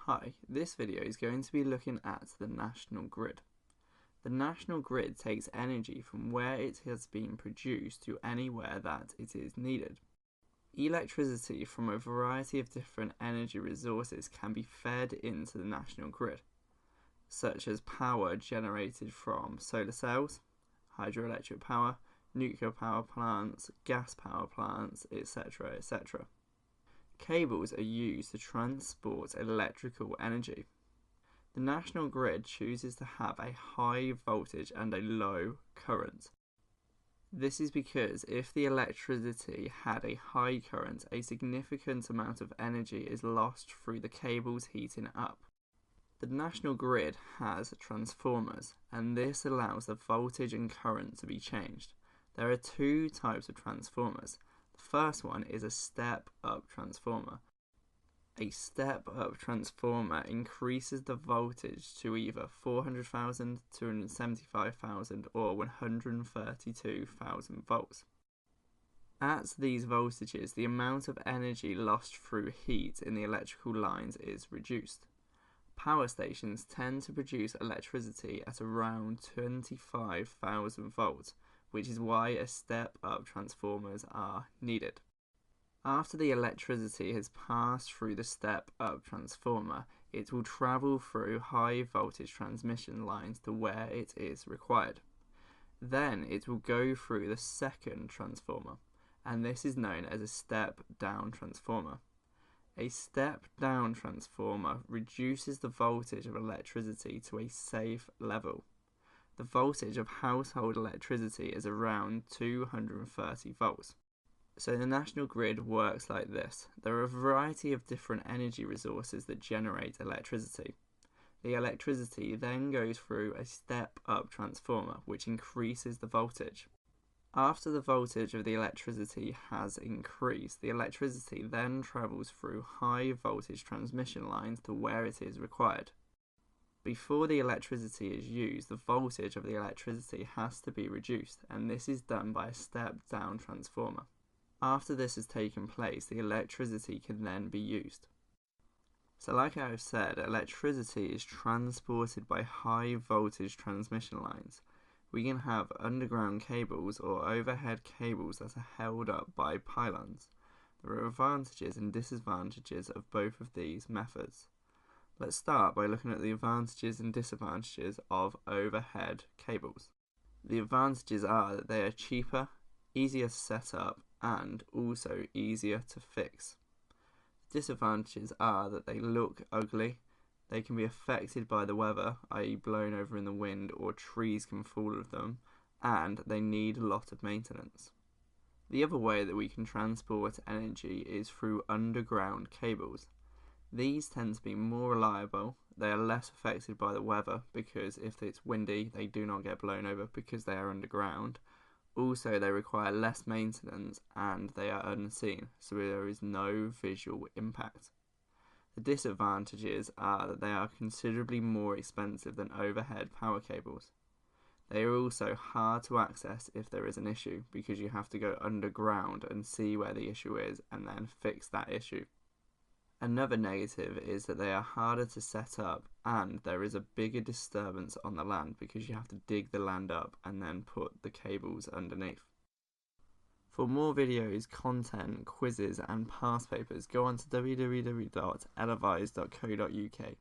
Hi, this video is going to be looking at the national grid. The national grid takes energy from where it has been produced to anywhere that it is needed. Electricity from a variety of different energy resources can be fed into the national grid, such as power generated from solar cells, hydroelectric power, nuclear power plants, gas power plants, etc., etc. Cables are used to transport electrical energy. The national grid chooses to have a high voltage and a low current. This is because if the electricity had a high current, a significant amount of energy is lost through the cables heating up. The national grid has transformers, and this allows the voltage and current to be changed. There are two types of transformers. The first one is a step-up transformer. A step-up transformer increases the voltage to either 400,000, 275,000 or 132,000 volts. At these voltages, the amount of energy lost through heat in the electrical lines is reduced. Power stations tend to produce electricity at around 25,000 volts, which is why a step-up transformers are needed. After the electricity has passed through the step-up transformer, it will travel through high voltage transmission lines to where it is required. Then it will go through the second transformer, and this is known as a step-down transformer. A step-down transformer reduces the voltage of electricity to a safe level. The voltage of household electricity is around 230 volts. So the national grid works like this. There are a variety of different energy resources that generate electricity. The electricity then goes through a step-up transformer, which increases the voltage. After the voltage of the electricity has increased, the electricity then travels through high voltage transmission lines to where it is required. Before the electricity is used, the voltage of the electricity has to be reduced, and this is done by a step-down transformer. After this has taken place, the electricity can then be used. So like I have said, electricity is transported by high voltage transmission lines. We can have underground cables or overhead cables that are held up by pylons. There are advantages and disadvantages of both of these methods. Let's start by looking at the advantages and disadvantages of overhead cables. The advantages are that they are cheaper, easier to set up, and also easier to fix. The disadvantages are that they look ugly, they can be affected by the weather, i.e. blown over in the wind, or trees can fall of them, and they need a lot of maintenance. The other way that we can transport energy is through underground cables. These tend to be more reliable, they are less affected by the weather because if it's windy they do not get blown over because they are underground. Also they require less maintenance and they are unseen, so there is no visual impact. The disadvantages are that they are considerably more expensive than overhead power cables. They are also hard to access if there is an issue because you have to go underground and see where the issue is and then fix that issue. Another negative is that they are harder to set up and there is a bigger disturbance on the land because you have to dig the land up and then put the cables underneath. For more videos, content, quizzes and past papers, go on to www.elevise.co.uk.